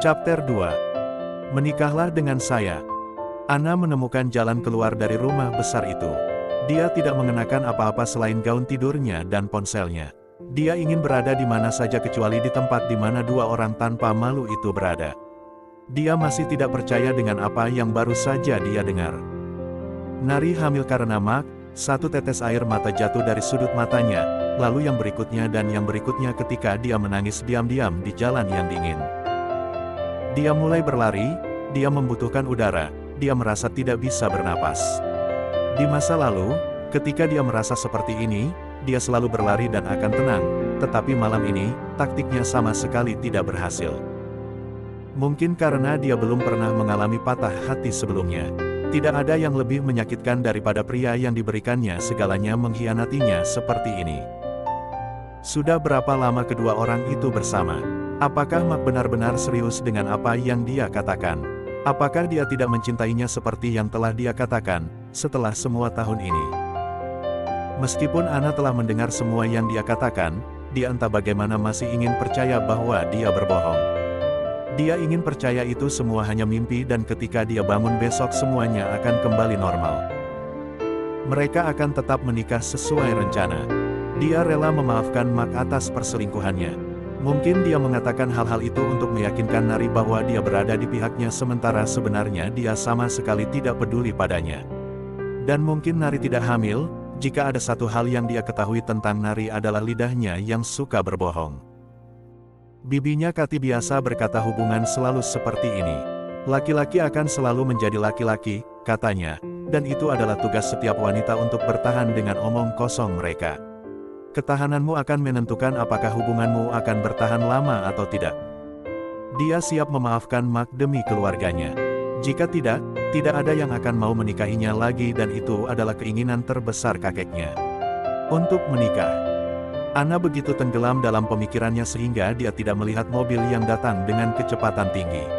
Chapter 2. Menikahlah dengan saya. Anna menemukan jalan keluar dari rumah besar itu. Dia tidak mengenakan apa-apa selain gaun tidurnya dan ponselnya. Dia ingin berada di mana saja kecuali di tempat di mana dua orang tanpa malu itu berada. Dia masih tidak percaya dengan apa yang baru saja dia dengar. Nari hamil karena Mark, satu tetes air mata jatuh dari sudut matanya, lalu yang berikutnya dan yang berikutnya ketika dia menangis diam-diam di jalan yang dingin. Dia mulai berlari, dia membutuhkan udara, dia merasa tidak bisa bernapas. Di masa lalu, ketika dia merasa seperti ini, dia selalu berlari dan akan tenang, tetapi malam ini, taktiknya sama sekali tidak berhasil. Mungkin karena dia belum pernah mengalami patah hati sebelumnya. Tidak ada yang lebih menyakitkan daripada pria yang diberikannya segalanya mengkhianatinya seperti ini. Sudah berapa lama kedua orang itu bersama? Apakah Mark benar-benar serius dengan apa yang dia katakan? Apakah dia tidak mencintainya seperti yang telah dia katakan, setelah semua tahun ini? Meskipun Anna telah mendengar semua yang dia katakan, dia entah bagaimana masih ingin percaya bahwa dia berbohong. Dia ingin percaya itu semua hanya mimpi dan ketika dia bangun besok semuanya akan kembali normal. Mereka akan tetap menikah sesuai rencana. Dia rela memaafkan Mark atas perselingkuhannya. Mungkin dia mengatakan hal-hal itu untuk meyakinkan Nari bahwa dia berada di pihaknya sementara sebenarnya dia sama sekali tidak peduli padanya. Dan mungkin Nari tidak hamil, jika ada satu hal yang dia ketahui tentang Nari adalah lidahnya yang suka berbohong. Bibinya Kati biasa berkata hubungan selalu seperti ini. Laki-laki akan selalu menjadi laki-laki, katanya, dan itu adalah tugas setiap wanita untuk bertahan dengan omong kosong mereka. Ketahananmu akan menentukan apakah hubunganmu akan bertahan lama atau tidak. Dia siap memaafkan Mark demi keluarganya. Jika tidak, tidak ada yang akan mau menikahinya lagi dan itu adalah keinginan terbesar kakeknya. Untuk menikah. Anna begitu tenggelam dalam pemikirannya sehingga dia tidak melihat mobil yang datang dengan kecepatan tinggi.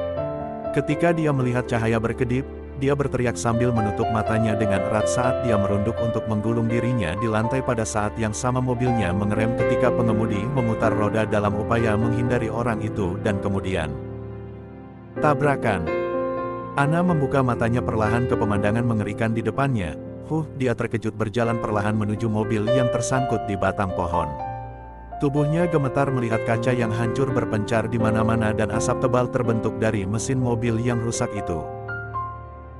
Ketika dia melihat cahaya berkedip, dia berteriak sambil menutup matanya dengan erat saat dia merunduk untuk menggulung dirinya di lantai pada saat yang sama mobilnya mengerem ketika pengemudi memutar roda dalam upaya menghindari orang itu dan kemudian tabrakan. Anna membuka matanya perlahan ke pemandangan mengerikan di depannya. Dia terkejut berjalan perlahan menuju mobil yang tersangkut di batang pohon. Tubuhnya gemetar melihat kaca yang hancur berpencar di mana-mana dan asap tebal terbentuk dari mesin mobil yang rusak itu.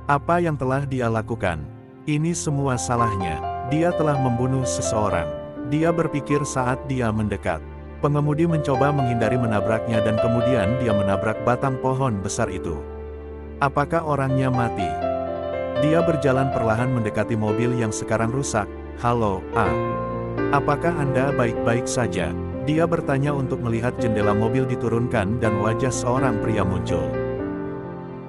Apa yang telah dia lakukan? Ini semua salahnya. Dia telah membunuh seseorang. Dia berpikir saat dia mendekat. Pengemudi mencoba menghindari menabraknya dan kemudian dia menabrak batang pohon besar itu. Apakah orangnya mati? Dia berjalan perlahan mendekati mobil yang sekarang rusak. Halo, apakah Anda baik-baik saja? Dia bertanya untuk melihat jendela mobil diturunkan dan wajah seorang pria muncul.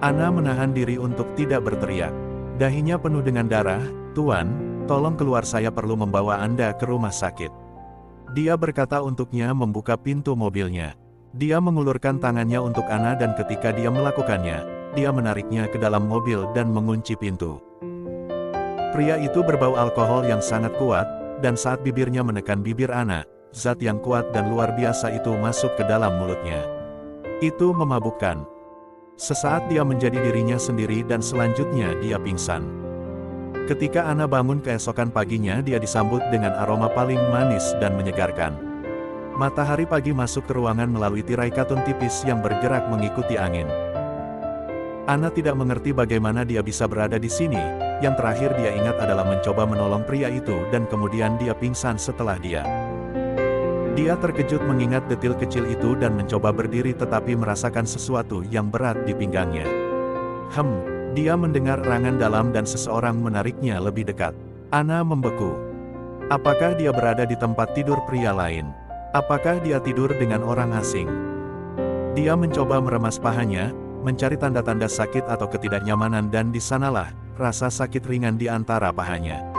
Anna menahan diri untuk tidak berteriak. Dahinya penuh dengan darah. Tuan, tolong keluar, saya perlu membawa Anda ke rumah sakit. Dia berkata untuknya membuka pintu mobilnya. Dia mengulurkan tangannya untuk Anna dan ketika dia melakukannya, dia menariknya ke dalam mobil dan mengunci pintu. Pria itu berbau alkohol yang sangat kuat, dan saat bibirnya menekan bibir Anna, zat yang kuat dan luar biasa itu masuk ke dalam mulutnya. Itu memabukkan. Sesaat dia menjadi dirinya sendiri dan selanjutnya dia pingsan. Ketika Anna bangun keesokan paginya dia disambut dengan aroma paling manis dan menyegarkan. Matahari pagi masuk ke ruangan melalui tirai katun tipis yang bergerak mengikuti angin. Anna tidak mengerti bagaimana dia bisa berada di sini. Yang terakhir dia ingat adalah mencoba menolong pria itu dan kemudian dia pingsan setelah dia. Dia terkejut mengingat detil kecil itu dan mencoba berdiri tetapi merasakan sesuatu yang berat di pinggangnya. Dia mendengar erangan dalam dan seseorang menariknya lebih dekat. Anna membeku. Apakah dia berada di tempat tidur pria lain? Apakah dia tidur dengan orang asing? Dia mencoba meremas pahanya, mencari tanda-tanda sakit atau ketidaknyamanan dan di sanalah, rasa sakit ringan di antara pahanya.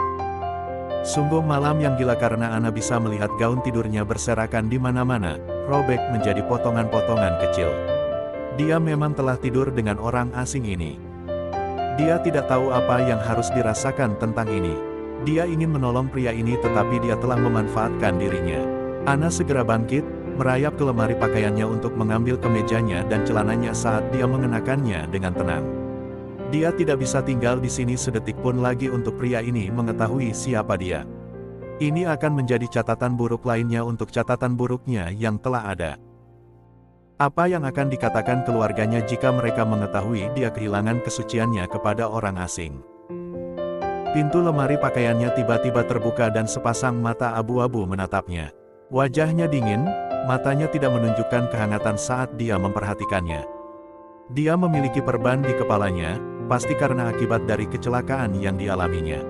Sungguh malam yang gila karena Anna bisa melihat gaun tidurnya berserakan di mana-mana, robek menjadi potongan-potongan kecil. Dia memang telah tidur dengan orang asing ini. Dia tidak tahu apa yang harus dirasakan tentang ini. Dia ingin menolong pria ini tetapi dia telah memanfaatkan dirinya. Anna segera bangkit, merayap ke lemari pakaiannya untuk mengambil kemejanya dan celananya saat dia mengenakannya dengan tenang. Dia tidak bisa tinggal di sini sedetik pun lagi untuk pria ini mengetahui siapa dia. Ini akan menjadi catatan buruk lainnya untuk catatan buruknya yang telah ada. Apa yang akan dikatakan keluarganya jika mereka mengetahui dia kehilangan kesuciannya kepada orang asing? Pintu lemari pakaiannya tiba-tiba terbuka dan sepasang mata abu-abu menatapnya. Wajahnya dingin, matanya tidak menunjukkan kehangatan saat dia memperhatikannya. Dia memiliki perban di kepalanya, pasti karena akibat dari kecelakaan yang dialaminya.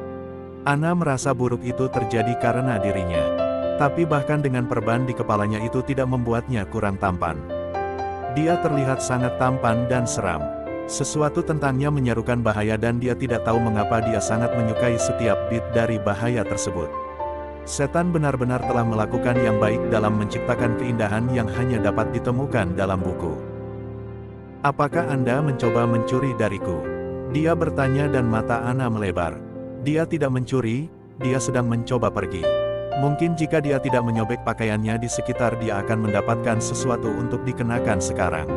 Anna merasa buruk itu terjadi karena dirinya. Tapi bahkan dengan perban di kepalanya itu tidak membuatnya kurang tampan. Dia terlihat sangat tampan dan seram. Sesuatu tentangnya menyerukan bahaya dan dia tidak tahu mengapa dia sangat menyukai setiap bit dari bahaya tersebut. Setan benar-benar telah melakukan yang baik dalam menciptakan keindahan yang hanya dapat ditemukan dalam buku. Apakah Anda mencoba mencuri dariku? Dia bertanya dan mata Anna melebar. Dia tidak mencuri, dia sedang mencoba pergi. Mungkin jika dia tidak menyobek pakaiannya di sekitar dia akan mendapatkan sesuatu untuk dikenakan sekarang.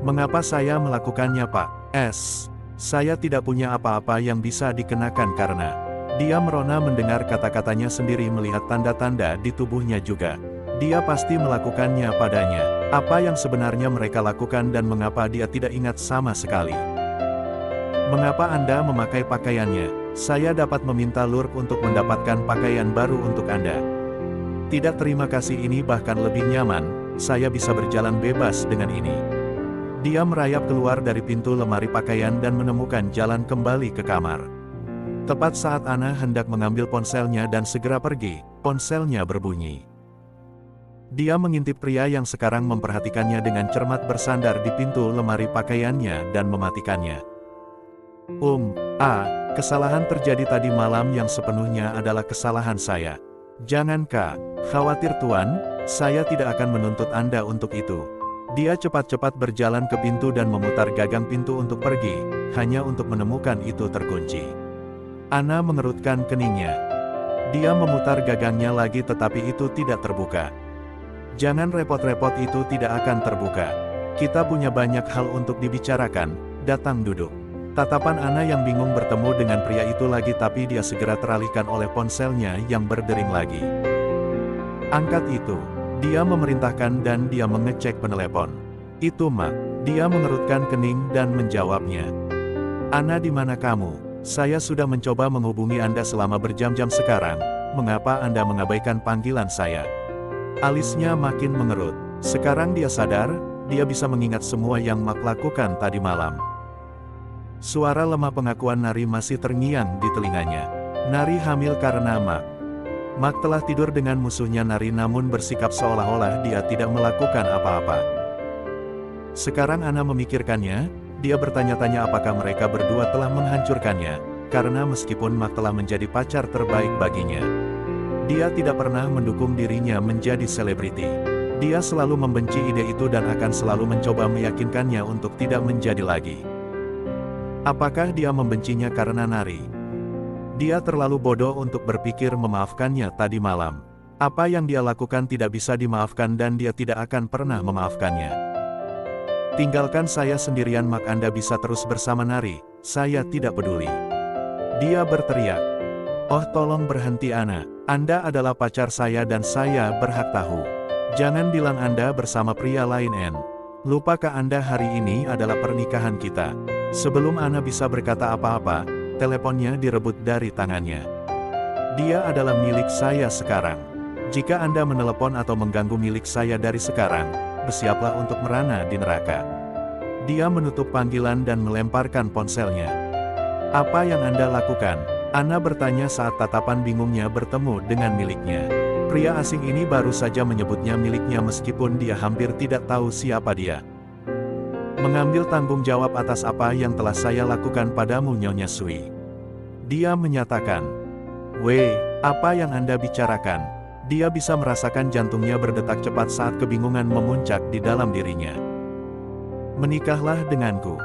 Mengapa saya melakukannya Pak? Saya tidak punya apa-apa yang bisa dikenakan karena... Dia merona mendengar kata-katanya sendiri melihat tanda-tanda di tubuhnya juga. Dia pasti melakukannya padanya. Apa yang sebenarnya mereka lakukan dan mengapa dia tidak ingat sama sekali. Mengapa Anda memakai pakaiannya? Saya dapat meminta Lurk untuk mendapatkan pakaian baru untuk Anda. Tidak, terima kasih, ini bahkan lebih nyaman, saya bisa berjalan bebas dengan ini. Dia merayap keluar dari pintu lemari pakaian dan menemukan jalan kembali ke kamar. Tepat saat Anna hendak mengambil ponselnya dan segera pergi, ponselnya berbunyi. Dia mengintip pria yang sekarang memperhatikannya dengan cermat bersandar di pintu lemari pakaiannya dan mematikannya. Kesalahan terjadi tadi malam yang sepenuhnya adalah kesalahan saya. Jangan khawatir Tuan, saya tidak akan menuntut Anda untuk itu. Dia cepat-cepat berjalan ke pintu dan memutar gagang pintu untuk pergi, hanya untuk menemukan itu terkunci. Anna mengerutkan keningnya. Dia memutar gagangnya lagi tetapi itu tidak terbuka. Jangan repot-repot, itu tidak akan terbuka. Kita punya banyak hal untuk dibicarakan, datang duduk. Tatapan Anna yang bingung bertemu dengan pria itu lagi tapi dia segera teralihkan oleh ponselnya yang berdering lagi. Angkat itu. Dia memerintahkan dan dia mengecek penelepon. Itu Mak. Dia mengerutkan kening dan menjawabnya. Anna, di mana kamu? Saya sudah mencoba menghubungi Anda selama berjam-jam sekarang. Mengapa Anda mengabaikan panggilan saya? Alisnya makin mengerut. Sekarang dia sadar, dia bisa mengingat semua yang Mak lakukan tadi malam. Suara lemah pengakuan Nari masih terngiang di telinganya. Nari hamil karena Mak. Mak telah tidur dengan musuhnya Nari namun bersikap seolah-olah dia tidak melakukan apa-apa. Sekarang Anna memikirkannya, dia bertanya-tanya apakah mereka berdua telah menghancurkannya, karena meskipun Mak telah menjadi pacar terbaik baginya, dia tidak pernah mendukung dirinya menjadi selebriti. Dia selalu membenci ide itu dan akan selalu mencoba meyakinkannya untuk tidak menjadi lagi. Apakah dia membencinya karena Nari? Dia terlalu bodoh untuk berpikir memaafkannya tadi malam. Apa yang dia lakukan tidak bisa dimaafkan dan dia tidak akan pernah memaafkannya. Tinggalkan saya sendirian Mak, Anda bisa terus bersama Nari, saya tidak peduli. Dia berteriak. Oh tolong berhenti Anna, Anda adalah pacar saya dan saya berhak tahu. Jangan bilang Anda bersama pria lain Lupakah Anda hari ini adalah pernikahan kita? Sebelum Anna bisa berkata apa-apa, teleponnya direbut dari tangannya. Dia adalah milik saya sekarang. Jika Anda menelepon atau mengganggu milik saya dari sekarang, bersiaplah untuk merana di neraka. Dia menutup panggilan dan melemparkan ponselnya. Apa yang Anda lakukan? Anna bertanya saat tatapan bingungnya bertemu dengan miliknya. Pria asing ini baru saja menyebutnya miliknya meskipun dia hampir tidak tahu siapa dia. Mengambil tanggung jawab atas apa yang telah saya lakukan padamu Nyonya Sui. Dia menyatakan. Apa yang Anda bicarakan? Dia bisa merasakan jantungnya berdetak cepat saat kebingungan memuncak di dalam dirinya. Menikahlah denganku.